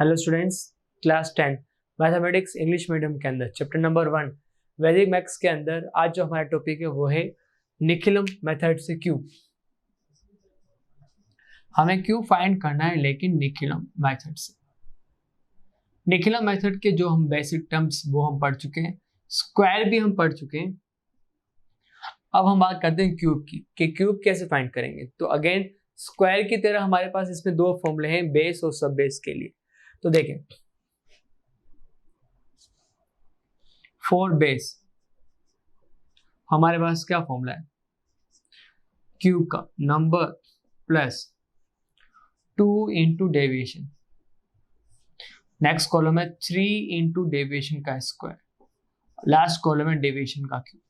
Hello students, class 10 mathematics English medium के अंदर chapter number 1 वैदिक मैथ्स के अंदर आज जो हमारा टॉपिक है वो है निखिलम मेथड से क्यूब। हमें क्यूब फाइंड करना है लेकिन निखिलम मेथड से। निखिलम मेथड के जो हम बेसिक टर्म्स वो हम पढ़ चुके हैं, स्क्वायर भी हम पढ़ चुके हैं। अब हम बात करते हैं क्यूब की कि क्यूब कैसे फाइंड करेंगे। तो अगेन स्क्वायर की तरह हमारे पास इसमें दो फॉर्मूले हैं, बेस और सब बेस के लिए। तो देखें, फोर बेस हमारे पास क्या फॉर्मूला है, क्यूब का number plus 2 into deviation. Next column है 3 इंटू डेविएशन का स्क्वायर, लास्ट कॉलम है डेविएशन का cube.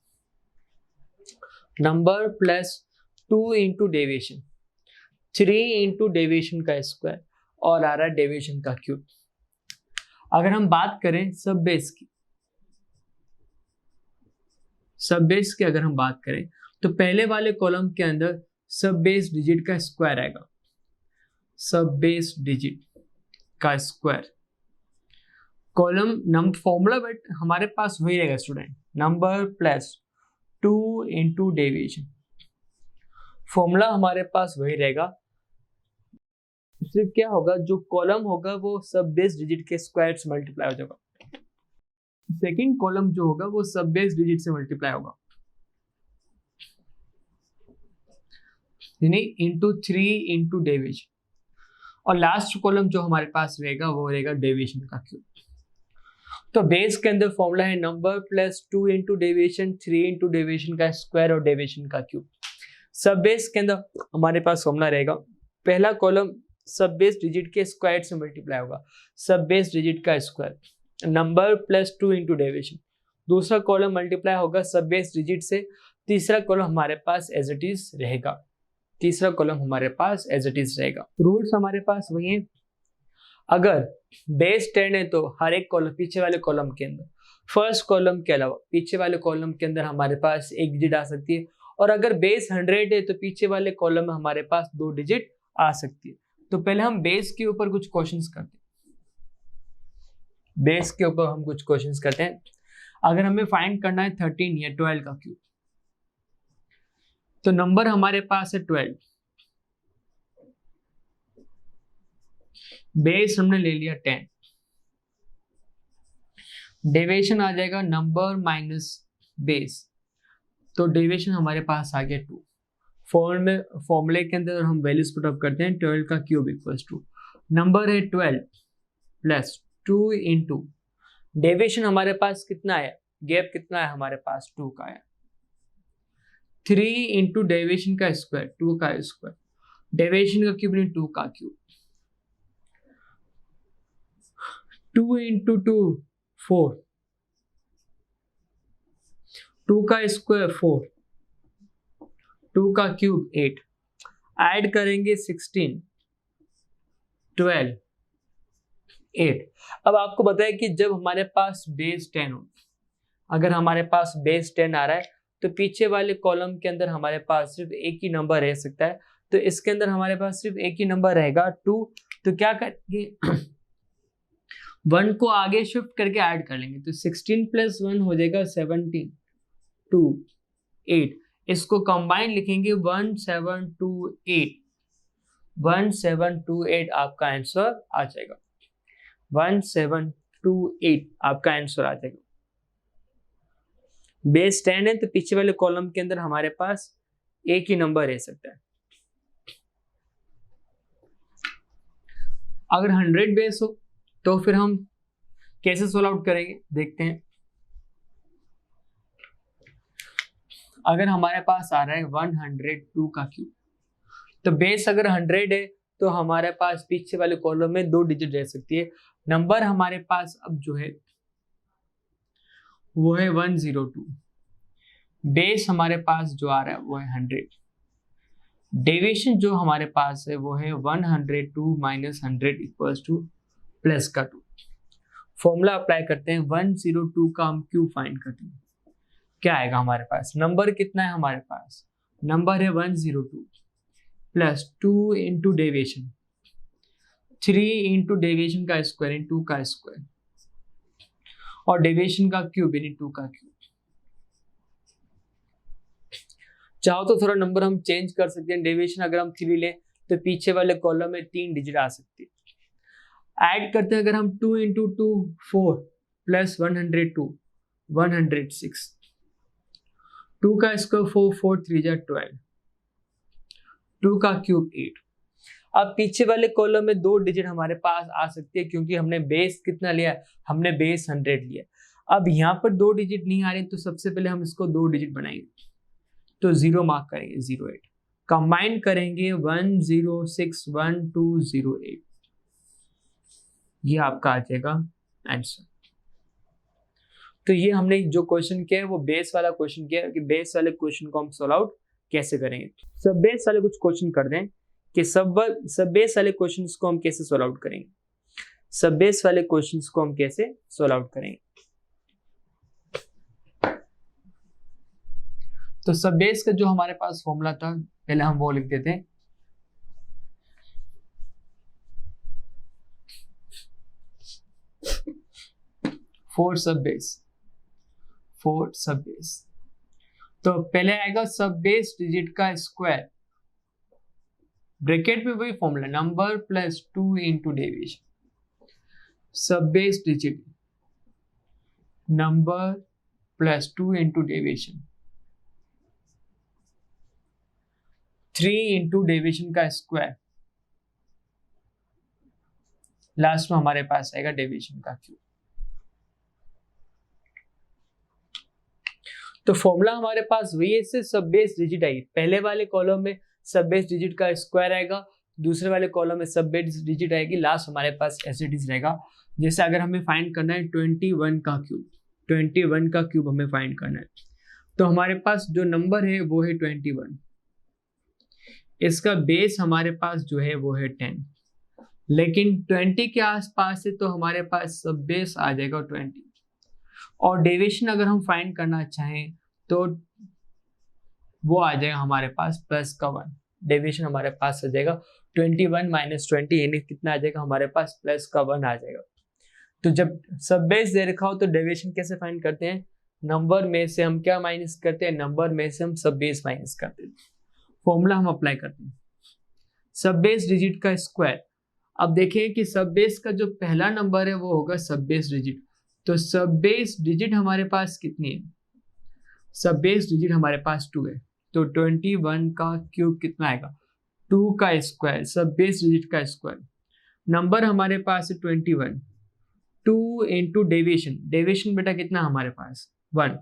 Number plus 2 into deviation, 3 into deviation का स्क्वायर और आ रहा है डेविएशन का क्यूब। अगर हम बात करें सब बेस की अगर हम बात करें तो पहले वाले कॉलम के अंदर सब बेस डिजिट का स्क्वायर आएगा, सब बेस डिजिट का square. Column number formula but हमारे पास वही रहेगा student, number plus 2 into deviation. Formula हमारे पास वही रहेगा, सिर्फ क्या होगा, जो कॉलम होगा वो सब बेस डिजिट के स्क्वायर से मल्टीप्लाई हो जाएगा। सेकंड कॉलम जो होगा वो सब बेस डिजिट से मल्टीप्लाई होगा, यानी इंटू 3 इंटू डेविएशन। और लास्ट कॉलम जो हमारे पास रहेगा वो रहेगा डेविएशन का क्यूब। तो बेस के अंदर फॉर्मूला है number plus 2 into deviation, 3 into deviation का स्क्वायर और डेविएशन का क्यूब। सब बेस के अंदर हमारे पास फॉर्मूला रहेगा, पहला कॉलम सब बेस डिजिट के स्क्वायर से मल्टीप्लाई होगा, सब बेस डिजिट का square number plus 2 into deviation. दूसरा कॉलम मल्टीप्लाई होगा सब बेस डिजिट से, तीसरा कॉलम हमारे पास एज इट इज रहेगा, तीसरा कॉलम हमारे पास एज इट इज रहेगा। रूल्स हमारे पास वही है, अगर बेस 10 है तो हर एक कॉलम पीछे वाले कॉलम के अंदर फर्स्ट कॉलम के अलावा पीछे वाले कॉलम के अंदर हमारे पास एक डिजिट आ सकती है, और अगर बेस 100 है तो पीछे वाले कॉलम में हमारे पास 2 डिजिट आ सकती है। तो पहले हम बेस के ऊपर कुछ क्वेश्चंस करते हैं, बेस के ऊपर हम कुछ क्वेश्चंस करते हैं। अगर हमें फाइंड करना है 13 या 12 का क्यूब, तो नंबर हमारे पास है 12, बेस हमने ले लिया 10, डेविएशन आ जाएगा नंबर माइनस बेस, तो डेविएशन हमारे पास आ गया 2। फॉर्मूले के अंदर हम वैल्यूज पुट अप करते हैं, 12 का क्यूब इक्वल्स टू नंबर है 12 प्लस 2 इंटू डेविएशन हमारे पास कितना है, गैप कितना है हमारे पास 2 का है, 3 इंटू डेविएशन का स्क्वायर, 2 का स्क्वायर, डेविएशन का क्यूब नहीं 2 का क्यूब, 2 इंटू 2 4, 2 का स्क्वायर 4, 2 का क्यूब 8, ऐड करेंगे 16, 12, 8। अब आपको बताया कि जब हमारे पास बेस 10 हो, अगर हमारे पास बेस 10 आ रहा है तो पीछे वाले कॉलम के अंदर हमारे पास सिर्फ एक ही नंबर रह सकता है, तो इसके अंदर हमारे पास सिर्फ एक ही नंबर रहेगा 2। तो क्या करेंगे 1 को आगे शिफ्ट करके ऐड कर लेंगे, तो 16 प्लस 1 हो जाएगा 17, 2, 8। इसको कंबाइन लिखेंगे 1728, 1728 आपका आंसर आ जाएगा, 1728 आपका आंसर आ जाएगा। बेस 10 है तो पीछे वाले कॉलम के अंदर हमारे पास एक ही नंबर रह सकता है। अगर 100 बेस हो तो फिर हम कैसे सोल्व आउट करेंगे देखते हैं। अगर हमारे पास आ रहा है 102 का क्यूब, तो बेस अगर 100 है तो हमारे पास पीछे वाले कॉलम में 2 डिजिट रह सकती है। नंबर हमारे पास अब जो है वो है 102, बेस हमारे पास जो आ रहा है वो है 100, डेविएशन जो हमारे पास है वो है 102 माइनस 100 इक्वल्स टू प्लस का 2। फॉर्मूला अप्लाई करते हैं, 102 का हम क्यूब फाइंड करते हैं, क्या आएगा हमारे पास, नंबर कितना है हमारे पास, नंबर है 102 plus 2 into deviation, 3 into deviation का स्क्वायर इन 2 का स्क्वायर और डेविएशन का क्यूब इन 2 का क्यूब। चाहो तो थोड़ा नंबर हम चेंज कर सकते हैं। डेविएशन अगर हम 3 लें तो पीछे वाले कॉलम में 3 डिजिट आ सकती है। ऐड करते हैं अगर हम 2 इंटू 2 4 प्लस 102 106, 2 का स्क्वायर 4 4 3 जा 12, 2 का क्यूब 8। अब पीछे वाले कॉलम में 2 डिजिट हमारे पास आ सकती है क्योंकि हमने बेस कितना लिया, हमने बेस 100 लिया। अब यहाँ पर 2 डिजिट नहीं आ रहे तो सबसे पहले हम इसको 2 डिजिट बनाएंगे, तो 0 मार्क करेंगे, 08 कंबाइन करेंगे 10611208, ये आपका आ जाएगा आंसर। तो ये हमने जो क्वेश्चन किया है वो बेस वाला क्वेश्चन किया है कि बेस वाले क्वेश्चन को हम सॉल्व आउट कैसे करेंगे। सब बेस वाले कुछ क्वेश्चन कर दें कि सब बेस वाले क्वेश्चंस को हम कैसे सॉल्व आउट करेंगे। सब बेस वाले क्वेश्चंस को हम कैसे सॉल्व आउट करेंगे। तो सब बेस का जो हमारे पास फॉर्मूला था पहले हम वो लिख देते हैं। फोर सब बेस, तो पहले आएगा सब बेस डिजिट का स्क्वायर, ब्रैकेट में वही formula number plus 2 into deviation, sub base digit number plus 2 into deviation, 3 into deviation का स्क्वायर, लास्ट में हमारे पास आएगा डेविएशन का क्यूब। तो फॉर्मूला हमारे पास वही है, से सब बेस डिजिट आई। पहले वाले कॉलम में सब बेस डिजिट का स्क्वायर आएगा, दूसरे वाले कॉलम में सब बेस डिजिट आएगी, लास्ट हमारे पास एज इट इज रहेगा। जैसे अगर हमें फाइंड करना है 21 का क्यूब, 21 का क्यूब हमें फाइंड करना है, तो हमारे पास जो नंबर है वो है 21, इसका बेस हमारे पास जो है वो है 10, लेकिन 20 के आसपास है तो हमारे पास सब बेस आ जाएगा 20, और डेविएशन अगर हम फाइंड करना चाहें तो वो आ जाएगा हमारे पास प्लस का 1, डेविएशन हमारे पास आ जाएगा 21 माइनस 20, यानी कितना आ जाएगा हमारे पास प्लस का 1 आ जाएगा। तो जब सब बेस दे रखा हो तो डेविएशन कैसे फाइंड करते हैं, नंबर में से हम क्या माइनस करते हैं, नंबर में से हम सब बेस माइनस करते हैं। फॉर्मूला हम अप्लाई करते हैं, सब बेस डिजिट का स्क्वायर। अब देखें कि सब बेस का जो पहला नंबर है वो होगा सब बेस डिजिट, तो सब बेस डिजिट हमारे पास कितनी है, सब बेस डिजिट हमारे पास 2 है, तो 21 का क्यूब कितना आएगा, 2 का स्क्वायर, सब बेस डिजिट का स्क्वायर, नंबर हमारे पास है 21, 2 इंटू डेविएशन, डेविएशन बेटा कितना हमारे पास 1,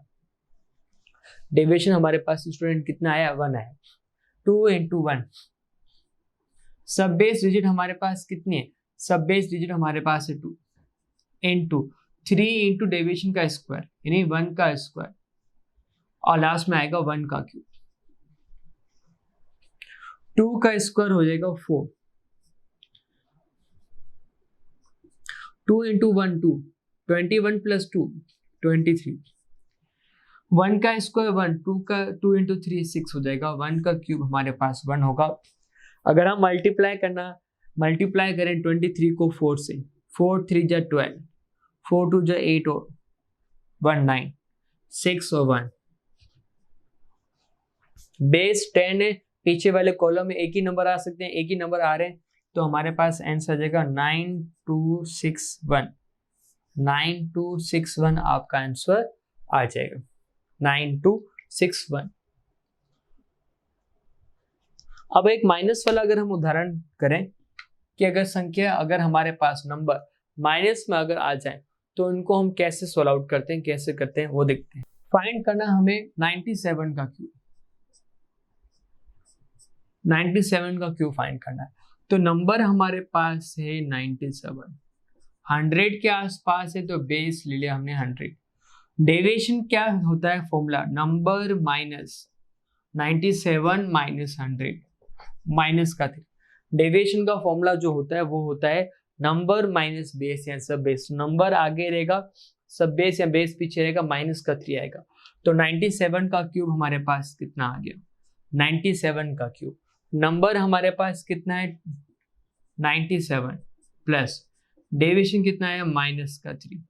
डेविएशन हमारे पास स्टूडेंट कितना आया 1 आया, 2 इंटू 1, सब बेस डिजिट हमारे पास कितनी है, सब बेस डिजिट हमारे पास है 2 इंटू 3 इंटू डेविएशन का स्क्वायर यानी 1 का स्क्वायर, और लास्ट में आएगा 1 का क्यूब, 2 का स्क्वायर हो जाएगा 4, 2 इंटू 1 2, 21 प्लस 2 23, 1 का स्क्वायर 1, 2 इंटू 3 6 हो जाएगा, 1 का क्यूब हमारे पास 1 होगा। अगर हम मल्टीप्लाई करें 23 को 4 से, 4 3 जा 12, 4 2 जा 8 और 1 9, 6 और 1, बेस 10 है, पीछे वाले कॉलम में एक ही नंबर आ सकते हैं, एक ही नंबर आ रहे हैं, तो हमारे पास आंसर आ जाएगा 9261, 9261 आपका आंसर आ जाएगा 9261। अब एक माइनस वाला अगर हम उदाहरण करें कि अगर संख्या अगर हमारे पास नंबर माइनस में अगर आ जाए तो उनको हम कैसे सॉल्व आउट करते हैं, कैसे करते हैं वो देखते हैं। फाइंड करना हमें 97 का क्यूब, 97 का क्यूब फाइंड करना है, तो नंबर हमारे पास है 97, 100 के आसपास है तो बेस ले लिया हमने 100। डेविएशन क्या होता है formula, number minus 97 minus 100 minus का 3। डेविएशन का फॉर्मूला जो होता है वो होता है नंबर माइनस बेस या सब बेस, नंबर आगे रहेगा, सब बेस या बेस पीछे रहेगा, माइनस का 3 आएगा। तो 97 का क्यूब हमारे पास कितना आ गया, 97 का क्यूब, नंबर हमारे पास कितना है 97, प्लस डेविएशन कितना है -3,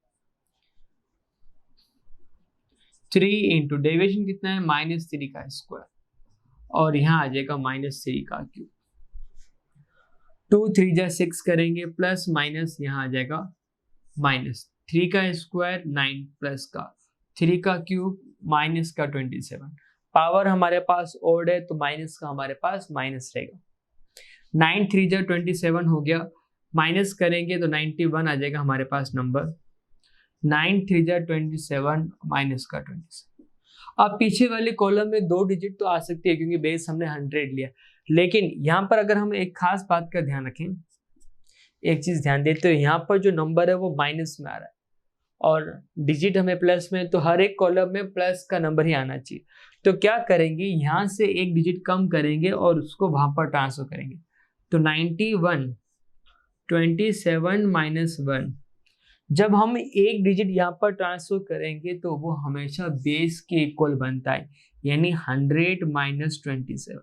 3 इंटू डेविएशन कितना है -3 का स्क्वायर, और यहाँ आ जाएगा -3 का क्यूब। 2 3 जा 6 करेंगे, प्लस माइनस यहाँ आ जाएगा -3 का स्क्वायर 9 प्लस का 3 का क्यूब माइनस का 27। पावर हमारे पास ओड है तो माइनस का हमारे पास माइनस रहेगा। 9 3 जा 27 हो गया, माइनस करेंगे तो 91 आ जाएगा हमारे पास नंबर। 9 3 जा 27 माइनस का 27। अब पीछे वाले कॉलम में 2 डिजिट तो आ सकती है क्योंकि बेस हमने 100 लिया, लेकिन यहाँ पर अगर हम एक खास बात का ध्यान रखें, एक चीज ध्यान देते हो, यहाँ पर जो नंबर है वो माइनस में आ रहा है और डिजिट हमें प्लस में, तो हर एक कॉलम में प्लस का नंबर ही आना चाहिए। तो क्या करेंगे, यहाँ से एक डिजिट कम करेंगे और उसको वहां पर ट्रांसफर करेंगे। तो 91 27 माइनस 1, जब हम एक डिजिट यहाँ पर ट्रांसफर करेंगे तो वो हमेशा बेस के इक्वल बनता है, यानी 100 माइनस 27,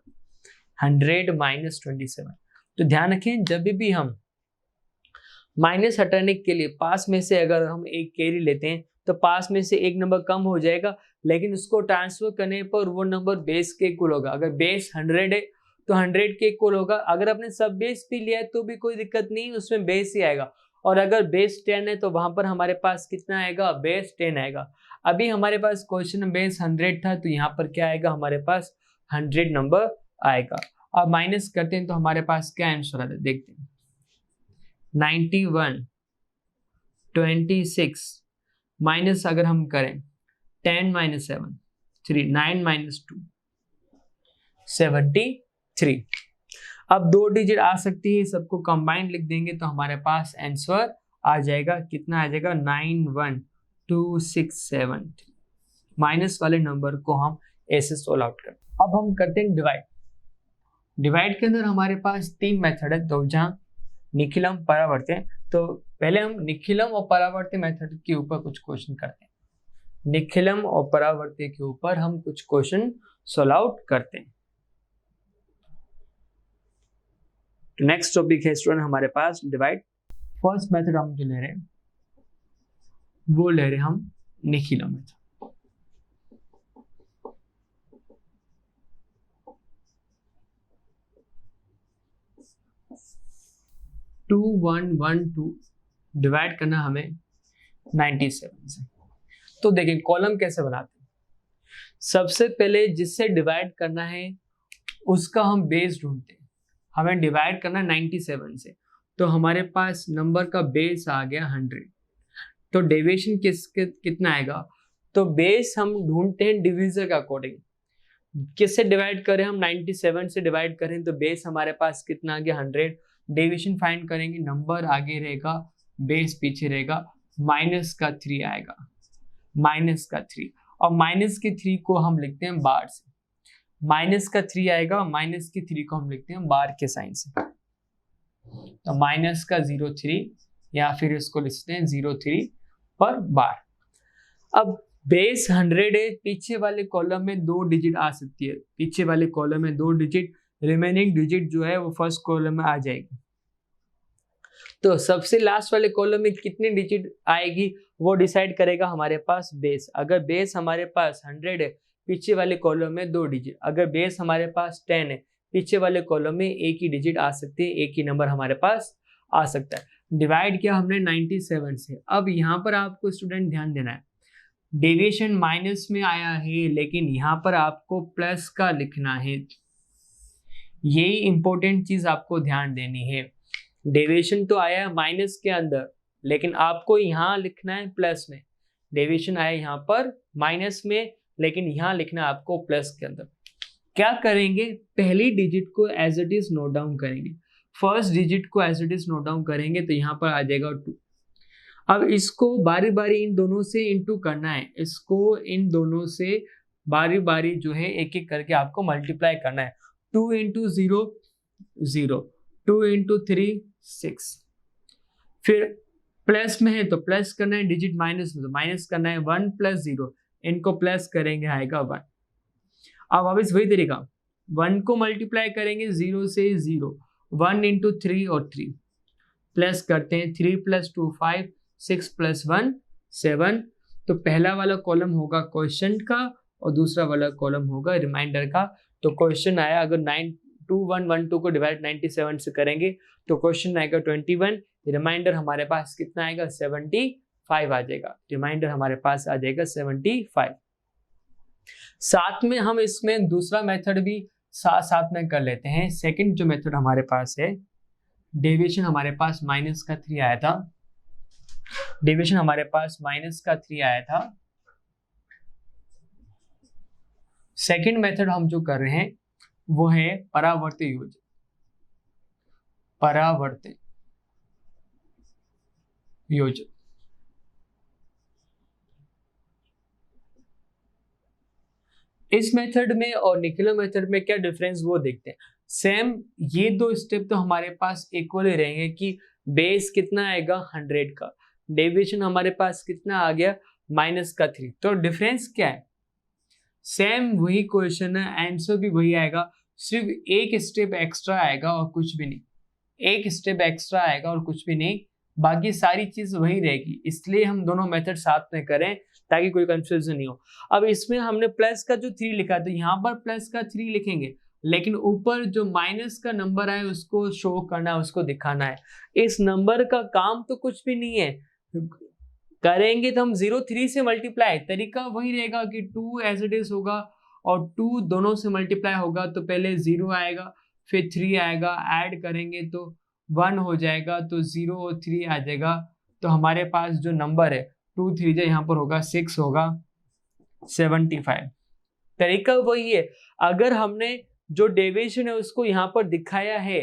100 माइनस 27। तो ध्यान रखें, जब भी हम माइनस हटाने के लिए पास में से अगर हम एक कैरी लेते हैं तो पास में से एक नंबर कम हो जाएगा, लेकिन उसको ट्रांसफर करने पर वो नंबर बेस के इक्वल होगा। अगर बेस 100 है तो 100 के इक्वल होगा। अगर आपने सब बेस भी लिया है तो भी कोई दिक्कत नहीं, उसमें बेस ही आएगा। और अगर बेस 10 है तो वहां पर हमारे पास कितना आएगा, बेस 10 आएगा। अभी हमारे पास क्वेश्चन में बेस 100 था तो यहाँ पर क्या आएगा, हमारे पास 100 नंबर आएगा। अब माइनस करते हैं तो हमारे पास क्या आंसर आता है, देखते हैं। 91 26 माइनस अगर हम करें 10 माइनस 7 3 9 माइनस 2 73। अब 2 डिजिट आ सकती है, सबको कंबाइंड लिख देंगे तो हमारे पास आंसर आ जाएगा, कितना आ जाएगा 91267। माइनस वाले नंबर को हम ऐसे सोल्व आउट करते हैं। अब हम करते हैं डिवाइड। डिवाइड के अंदर हमारे पास 3 मेथड है, तो जहाँ निखिलम परावर्ती है, तो पहले हम निखिलम और परावर्ती मेथड के ऊपर कुछ क्वेश्चन करते हैं। निखिलम और परावर्ती के ऊपर हम कुछ क्वेश्चन सोल्व आउट करते हैं। तो नेक्स्ट टॉपिक है स्टूडेंट हमारे पास डिवाइड। फर्स्ट मेथड हम जो ले रहे हैं वो ले रहे हम निखिलम मेथड। 2112 डिवाइड करना हमें 97 से। तो देखिए कॉलम कैसे बनाते हैं। सबसे पहले जिससे डिवाइड करना है उसका हम बेस ढूंढते हैं। हमें डिवाइड करना 97 से, तो हमारे पास नंबर का बेस आ गया 100। तो डेविएशन कितना आएगा, तो बेस हम ढूंढते हैं डिविजर के अकॉर्डिंग। किससे डिवाइड करें हम, 97 से डिवाइड करें तो बेस हमारे पास कितना आ गया 100। डेविएशन फाइंड करेंगे, नंबर आगे रहेगा बेस पीछे रहेगा, माइनस का 3 आएगा, माइनस का 3, और माइनस के 3 को हम लिखते हैं बार से। माइनस का 3 आएगा, माइनस के 3 को हम लिखते हैं बार के साइन से, तो माइनस का 03 या फिर इसको लिखते हैं 03 पर बार। अब बेस 100 है, पीछे वाले कॉलम में 2 डिजिट आ सकती है, पीछे वाले कॉलम में 2 डिजिट, रिमेनिंग डिजिट जो है वो फर्स्ट कॉलम में आ जाएगी। तो सबसे लास्ट वाले कॉलम में कितनी डिजिट आएगी वो डिसाइड करेगा हमारे पास बेस। अगर बेस हमारे पास 100 है, पीछे वाले कॉलम में 2 डिजिट। अगर बेस हमारे पास 10 है, पीछे वाले कॉलम में एक ही डिजिट आ सकती है, एक ही नंबर हमारे पास आ सकता है। डिवाइड किया हमने 97 से। अब यहाँ पर आपको स्टूडेंट ध्यान देना है, डेविएशन माइनस में आया है लेकिन यहाँ पर आपको प्लस का लिखना है। यही इंपॉर्टेंट चीज आपको ध्यान देनी है। डेविएशन तो आया है माइनस के अंदर लेकिन आपको यहाँ लिखना है प्लस में। डेविएशन आया यहाँ पर माइनस में लेकिन यहाँ लिखना है आपको प्लस के अंदर। क्या करेंगे, पहली डिजिट को as it is note down करेंगे, फर्स्ट डिजिट को as it is note down करेंगे तो यहाँ पर आ जाएगा 2। अब इसको बारी बारी इन दोनों से इंटू करना है, इसको इन दोनों से बारी बारी जो है एक एक करके आपको मल्टीप्लाई करना है। 2 इंटू 0 0, 2 इंटू 3 6, फिर प्लस में है तो प्लस करना है, डिजिट माइनस में तो माइनस करना है। 1 प्लस 0, इनको प्लस करेंगे आएगा 1। अब वापस वही तरीका, 1 को मल्टीप्लाई करेंगे 0 से 0, 1 इंटू 3 और 3, प्लस करते हैं 3 + 2 5, 6 + 1 7। तो पहला वाला कॉलम होगा क्वेश्चन का और दूसरा वाला कॉलम होगा रिमाइंडर का। तो क्वेश्चन आया, अगर 92112 को डिवाइड 97 से करेंगे तो क्वेश्चन आएगा 21, रिमाइंडर हमारे पास कितना आएगा 75 आ जाएगा। रिमाइंडर हमारे पास आ जाएगा 75। साथ में हम इसमें दूसरा मेथड भी साथ में कर लेते हैं। सेकंड जो मेथड हमारे पास है, डेविएशन हमारे पास -3 आया था, डेविएशन हमारे पास -3 आया था। सेकंड मेथड हम जो कर रहे हैं वो है परावर्ती योजन। परावर्ती योजन इस मेथड में और निकलर मेथड में क्या डिफरेंस वो देखते हैं। सेम ये दो स्टेप तो हमारे पास इक्वल ही रहेंगे कि बेस कितना आएगा 100 का, डेविएशन हमारे पास कितना आ गया -3। तो डिफरेंस क्या है, सेम वही क्वेश्चन है, आंसर भी वही आएगा, सिर्फ एक स्टेप एक्स्ट्रा आएगा और कुछ भी नहीं। एक स्टेप एक्स्ट्रा आएगा और कुछ भी नहीं, बाकी सारी चीज वही रहेगी। इसलिए हम दोनों मेथड साथ में करें ताकि कोई कंफ्यूजन नहीं हो। अब इसमें हमने प्लस का जो 3 लिखा तो यहाँ पर प्लस का 3 लिखेंगे, लेकिन ऊपर जो माइनस का नंबर है उसको शो करना है, उसको दिखाना है। इस नंबर का काम तो कुछ भी नहीं है, करेंगे तो हम 0 3 से मल्टीप्लाई, तरीका वही रहेगा कि 2 एज इट इज होगा और 2 दोनों से मल्टीप्लाई होगा तो पहले 0 आएगा फिर 3 आएगा, ऐड करेंगे तो 1 हो जाएगा, तो 0 और 3 आ जाएगा। तो हमारे पास जो नंबर है 2 3 यहाँ पर होगा 6 होगा 75। तरीका वही है, अगर हमने जो डेविएशन है उसको यहाँ पर दिखाया है,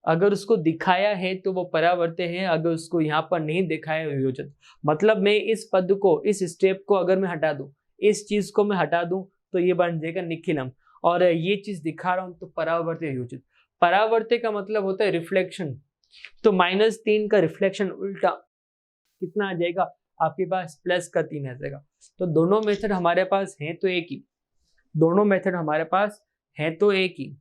अगर उसको दिखाया है तो वो परावर्त्य है, अगर उसको यहाँ पर नहीं दिखाया योजन। मतलब मैं इस पद को, इस स्टेप को अगर मैं हटा दूं, इस चीज को मैं हटा दूं तो ये बन जाएगा निखिलम, और ये चीज दिखा रहा हूं तो परावर्त्य योजित। परावर्त्य का मतलब होता है रिफ्लेक्शन, तो -3 का रिफ्लेक्शन उल्टा कितना आ जाएगा आपके पास +3 आ जाएगा। तो दोनों मेथड हमारे पास हैं तो एक ही, दोनों मेथड हमारे पास है तो एक ही,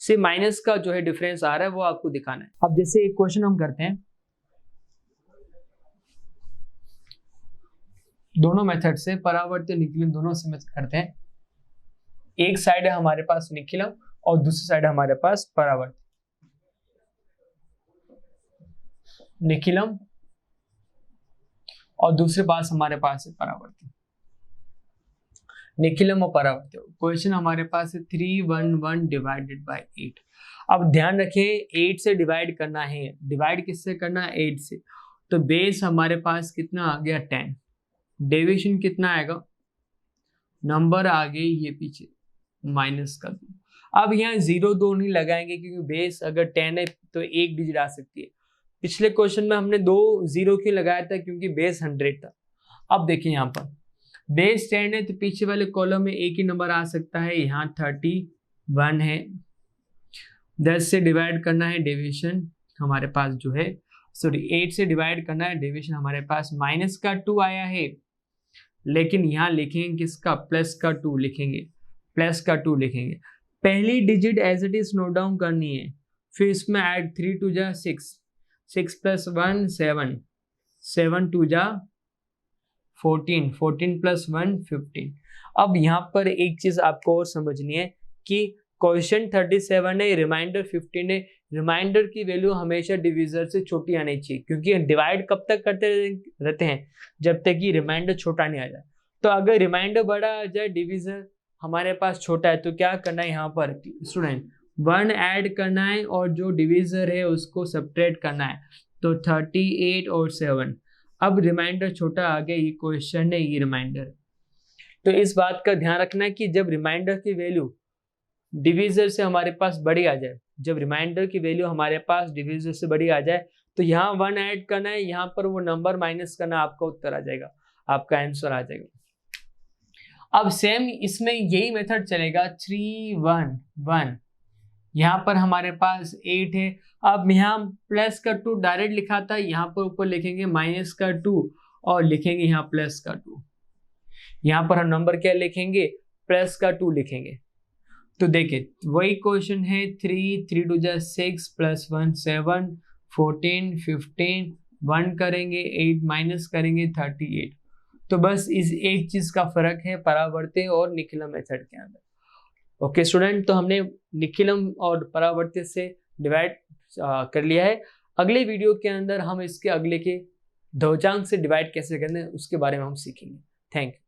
से माइनस का जो है डिफरेंस आ रहा है वो आपको दिखाना है। अब जैसे एक क्वेश्चन हम करते हैं, दोनों मेथड से परावर्त्य निखिलम दोनों से मेथड करते हैं। एक साइड है हमारे पास निखिलम और दूसरी साइड हमारे पास परावर्त्य। निखिलम और दूसरे पास हमारे पास है परावर्त्य। निखिलम और परावर्त्य। क्वेश्चन हमारे पास है 311 डिवाइडेड बाय 8। अब ध्यान रखें 8 से डिवाइड करना है, डिवाइड किससे करना है 8 से, तो बेस हमारे पास कितना आ गया 10, डेविएशन कितना आएगा, नंबर आ गए ये पीछे -2। अब यहाँ 0 2 नहीं लगाएंगे क्योंकि बेस अगर 10 है तो एक डिजिट आ सकती है। पिछले क्वेश्चन में हमने 2 0 क्यों लगाया था, क्योंकि बेस 100 था। अब देखिए यहाँ पर बेस 10 है तो पीछे वाले कॉलम में एक ही नंबर आ सकता है, यहाँ 31 है। 10 से डिवाइड करना है, डेविएशन हमारे पास जो है, सॉरी 8 से डिवाइड करना है, डेविएशन हमारे पास -2 आया है, लेकिन यहाँ लिखेंगे किसका, +2 लिखेंगे, +2 लिखेंगे। पहली digit as it is note down करनी है, फिर इसमें ऐड 3 2 जा 6, 6 + 1 7, 7 2 जा 14, 14 + 1 15। अब यहाँ पर एक चीज आपको और समझनी है कि क्वेश्चन 37 है, रिमाइंडर 15 है, रिमाइंडर की वैल्यू हमेशा डिविजर से छोटी आनी चाहिए, क्योंकि डिवाइड कब तक करते रहते हैं, जब तक कि रिमाइंडर छोटा नहीं आ जाए। तो अगर रिमाइंडर बड़ा आ जाए, डिविजर हमारे पास छोटा है, तो क्या करना है यहाँ पर स्टूडेंट, 1 ऐड करना है और जो डिविजर है उसको सब्ट्रैक्ट करना है, तो 38 और 7। अब रिमाइंडर छोटा आ गया, ये क्वेश्चन है, ये रिमाइंडर। तो इस बात का ध्यान रखना है कि जब रिमाइंडर की वैल्यू डिविजर से हमारे पास बड़ी आ जाए, जब रिमाइंडर की वैल्यू हमारे पास डिविजर से बड़ी आ जाए तो यहाँ 1 ऐड करना है, यहाँ पर वो नंबर माइनस करना, आपका उत्तर आ जाएगा, आपका आंसर आ जाएगा। अब सेम इसमें यही मेथड चलेगा, 3 1 1, यहाँ पर हमारे पास 8 है। अब यहाँ +2 डायरेक्ट लिखा था, यहाँ पर ऊपर लिखेंगे -2 और लिखेंगे यहाँ +2। यहाँ पर हम नंबर क्या लिखेंगे, +2 लिखेंगे। तो देखिए वही क्वेश्चन है, 3 3 2 जा 6 + 1 7 14, 15, 1 करेंगे, 8 माइनस करेंगे 38। तो बस इस एक चीज का फर्क है परावर्त्य और निखिलम मेथड के अंदर। ओके स्टूडेंट, तो हमने निखिलम और परावर्त्य से डिवाइड कर लिया है। अगले वीडियो के अंदर हम इसके अगले के ध्वजांक से डिवाइड कैसे करना है उसके बारे में हम सीखेंगे। Thank you.